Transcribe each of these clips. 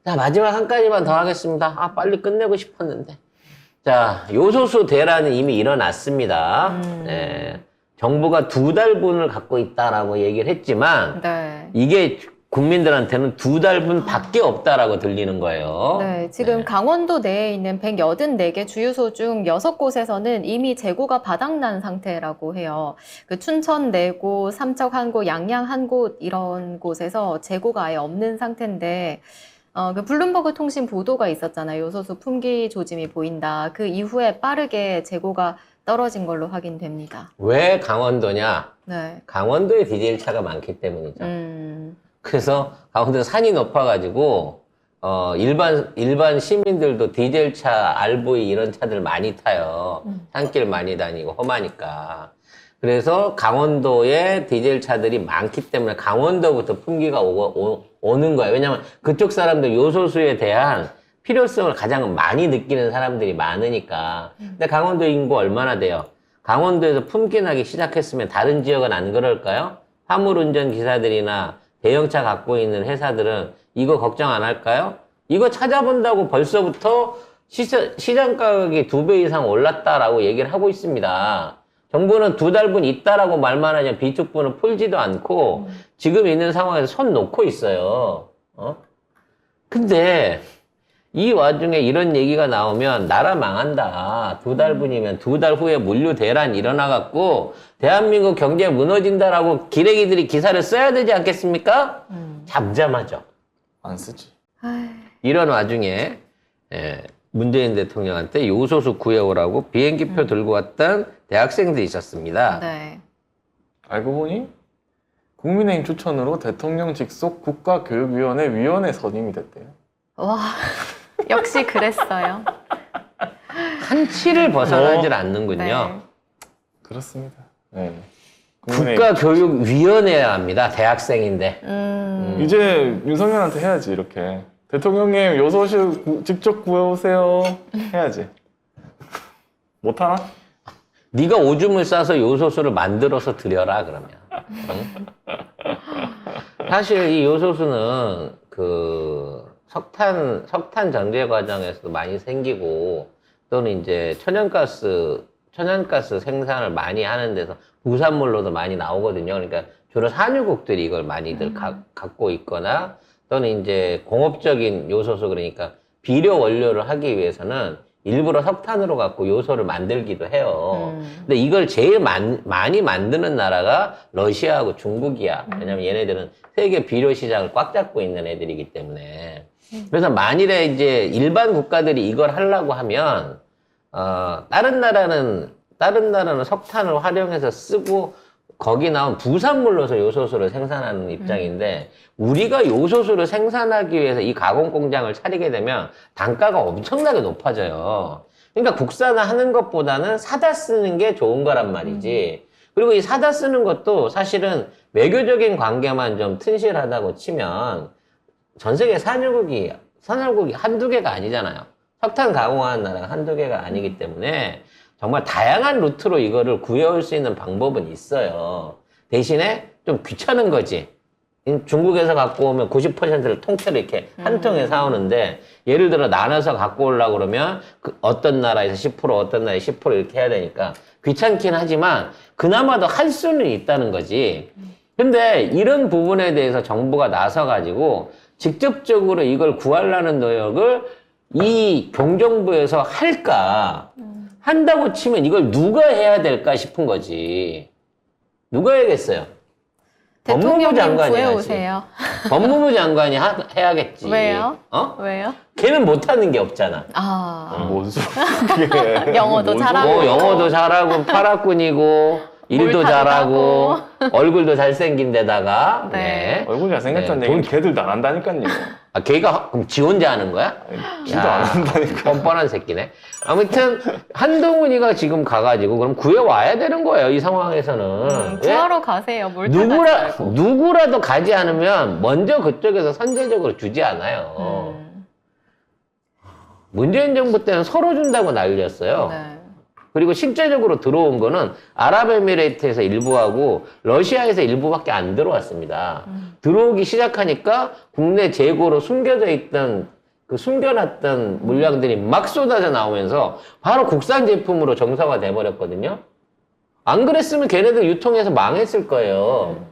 자, 마지막 한 가지만 더 하겠습니다. 아, 빨리 끝내고 싶었는데. 자, 요소수 대란은 이미 일어났습니다. 네, 정부가 2달분을 갖고 있다라고 얘기를 했지만, 네. 이게 국민들한테는 2달분 밖에 없다라고 들리는 거예요. 네, 지금 네. 강원도 내에 있는 184개 주유소 중 6곳에서는 이미 재고가 바닥난 상태라고 해요. 그 춘천 4곳, 삼척 1곳, 양양 1곳 이런 곳에서 재고가 아예 없는 상태인데 그 블룸버그 통신 보도가 있었잖아요. 요소수 품귀 조짐이 보인다. 그 이후에 빠르게 재고가 떨어진 걸로 확인됩니다. 왜 강원도냐? 네. 강원도에 디젤 차가 많기 때문이죠. 그래서 강원도 산이 높아가지고 일반 시민들도 디젤 차, RV 이런 차들 많이 타요. 산길 많이 다니고 험하니까. 그래서 강원도에 디젤 차들이 많기 때문에 강원도부터 품귀가 오는 거예요. 왜냐면 그쪽 사람들 요소수에 대한 필요성을 가장 많이 느끼는 사람들이 많으니까. 근데 강원도 인구 얼마나 돼요? 강원도에서 품귀 나기 시작했으면 다른 지역은 안 그럴까요? 화물운전 기사들이나 대형차 갖고 있는 회사들은 이거 걱정 안 할까요? 이거 찾아본다고 벌써부터 시장 가격이 2배 이상 올랐다라고 얘기를 하고 있습니다. 정부는 2달분 있다라고 말만 하냐 비축분을 풀지도 않고 지금 있는 상황에서 손 놓고 있어요. 근데 이 와중에 이런 얘기가 나오면 나라 망한다. 2달분이면 2달 후에 물류 대란 일어나갖고 대한민국 경제 무너진다라고 기레기들이 기사를 써야 되지 않겠습니까? 잠잠하죠. 안 쓰지. 이런 와중에 문재인 대통령한테 요소수 구해오라고 비행기표 들고 왔던 대학생들이 있었습니다. 네. 알고 보니 국민의힘 추천으로 대통령 직속 국가교육위원회 위원회 선임이 됐대요. 와, 역시 그랬어요. 한치를 벗어나질 않는군요. 네. 그렇습니다. 네. 국가교육위원회랍니다. 대학생인데. 이제 윤석열한테 해야지 이렇게. 대통령님 요소수 직접 구해오세요. 해야지. 못하나? 네가 오줌을 싸서 요소수를 만들어서 드려라 그러면. 응? 사실 이 요소수는 그 석탄 정제 과정에서도 많이 생기고 또는 이제 천연가스 생산을 많이 하는 데서 부산물로도 많이 나오거든요. 그러니까 주로 산유국들이 이걸 많이들 갖고 있거나 또는 이제 공업적인 요소수 그러니까 비료 원료를 하기 위해서는 일부러 석탄으로 갖고 요소를 만들기도 해요. 근데 이걸 제일 많이 만드는 나라가 러시아하고 중국이야. 왜냐면 얘네들은 세계 비료 시장을 꽉 잡고 있는 애들이기 때문에. 그래서 만일에 이제 일반 국가들이 이걸 하려고 하면 다른 나라는 석탄을 활용해서 쓰고 거기 나온 부산물로서 요소수를 생산하는 입장인데 우리가 요소수를 생산하기 위해서 이 가공 공장을 차리게 되면 단가가 엄청나게 높아져요. 그러니까 국산화하는 것보다는 사다 쓰는 게 좋은 거란 말이지. 그리고 이 사다 쓰는 것도 사실은 외교적인 관계만 좀 튼실하다고 치면 전 세계 산유국이 한두 개가 아니잖아요. 석탄 가공하는 나라가 한두 개가 아니기 때문에 정말 다양한 루트로 이거를 구해올 수 있는 방법은 있어요. 대신에 좀 귀찮은 거지. 중국에서 갖고 오면 90%를 통째로 이렇게 한 통에 사오는데 예를 들어 나눠서 갖고 오려고 그러면 어떤 나라에서 10% 어떤 나라에서 10% 이렇게 해야 되니까 귀찮긴 하지만 그나마도 할 수는 있다는 거지. 근데 이런 부분에 대해서 정부가 나서가지고 직접적으로 이걸 구하려는 노력을 이 경정부에서 할까? 한다고 치면 이걸 누가 해야 될까 싶은 거지. 누가 해야겠어요? 법무부 장관이 구해오세요. 하지. 법무부 장관이 해야겠지. 왜요? 왜요? 걔는 못하는 게 없잖아. 뭐죠? 그게. 영어도 뭐죠? 잘하고. 영어도 잘하고 파라꾼이고 일도 잘하고 얼굴도 잘생긴 데다가 네. 얼굴 잘생겼다는 네, 얘기는 걔들도 안 한다니까요. 걔가 그럼 지 혼자 하는 거야? 지도 안 한다니까. 뻔뻔한 새끼네. 아무튼 한동훈이가 지금 가가지고 그럼 구해와야 되는 거예요. 이 상황에서는. 왜? 구하러 가세요. 뭘 타가지 말고. 누구라도 가지 않으면 먼저 그쪽에서 선제적으로 주지 않아요. 문재인 정부 때는 서로 준다고 난리였어요. 네. 그리고 실제적으로 들어온 거는 아랍에미레이트에서 일부하고 러시아에서 일부밖에 안 들어왔습니다. 들어오기 시작하니까 국내 재고로 숨겨져 있던 그 숨겨놨던 물량들이 막 쏟아져 나오면서 바로 국산 제품으로 정상화돼 버렸거든요. 안 그랬으면 걔네들 유통해서 망했을 거예요.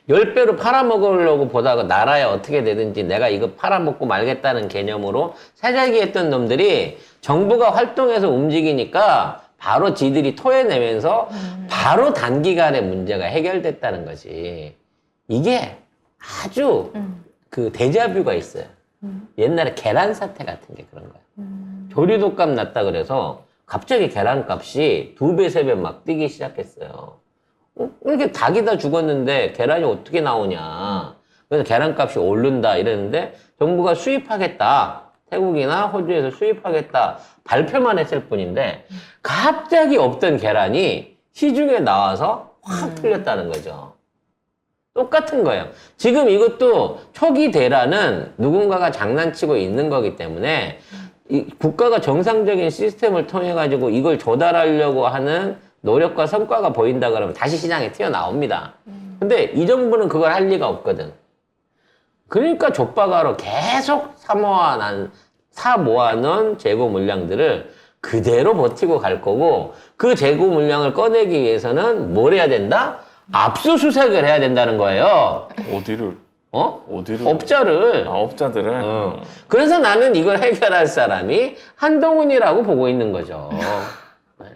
10배로 팔아먹으려고 보다가 나라야 어떻게 되든지 내가 이거 팔아먹고 말겠다는 개념으로 사자기 했던 놈들이 정부가 활동해서 움직이니까 바로 지들이 토해내면서 바로 단기간에 문제가 해결됐다는 거지. 이게 아주 그 데자뷰가 있어요. 옛날에 계란 사태 같은 게 그런 거야. 조류독감 났다 그래서 갑자기 계란값이 2배, 3배 막 뛰기 시작했어요. 이렇게 닭이 다 죽었는데 계란이 어떻게 나오냐. 그래서 계란값이 오른다 이랬는데 정부가 수입하겠다. 태국이나 호주에서 수입하겠다. 발표만 했을 뿐인데 갑자기 없던 계란이 시중에 나와서 확 틀렸다는 거죠. 똑같은 거예요. 지금 이것도 초기 대란은 누군가가 장난치고 있는 거기 때문에 이 국가가 정상적인 시스템을 통해 가지고 이걸 조달하려고 하는 노력과 성과가 보인다 그러면 다시 시장에 튀어나옵니다. 근데 이 정부는 그걸 할 리가 없거든. 그러니까 족박아로 계속 사 모아놓은 재고 물량들을 그대로 버티고 갈 거고 그 재고 물량을 꺼내기 위해서는 뭘 해야 된다? 압수수색을 해야 된다는 거예요. 어디를? 어디를? 업자를. 업자들을? 그래서 나는 이걸 해결할 사람이 한동훈이라고 보고 있는 거죠. 네.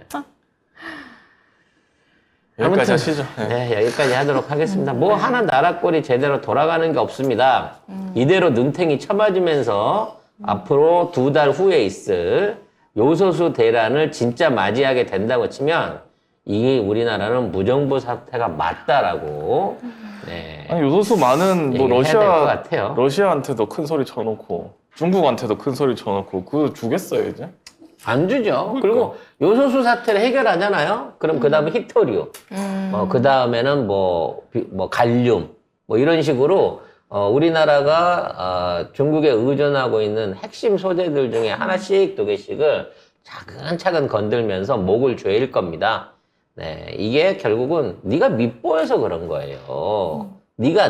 여기까지 아무튼, 하시죠. 네. 네, 여기까지 하도록 하겠습니다. 뭐 하나 나라 꼴이 제대로 돌아가는 게 없습니다. 이대로 눈탱이 쳐맞으면서 앞으로 2달 후에 있을 요소수 대란을 진짜 맞이하게 된다고 치면 이게 우리나라는 무정부 사태가 맞다라고. 네. 아니, 요소수 많은 뭐 얘기해야 될것 같아요. 러시아한테도 큰 소리 쳐놓고 중국한테도 큰 소리 쳐놓고 그거 주겠어요 이제? 안 주죠. 그러니까. 그리고 요소수 사태를 해결하잖아요. 그럼 그 다음에 히토리오. 그 다음에는 뭐 갈륨. 뭐 이런 식으로, 우리나라가, 중국에 의존하고 있는 핵심 소재들 중에 하나씩, 2개씩을 차근차근 건들면서 목을 조일 겁니다. 네. 이게 결국은 네가 밉보여서 그런 거예요.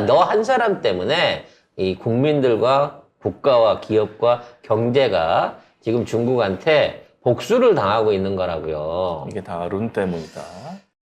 너 한 사람 때문에 이 국민들과 국가와 기업과 경제가 지금 중국한테 복수를 당하고 있는 거라고요. 이게 다 룬 때문이다.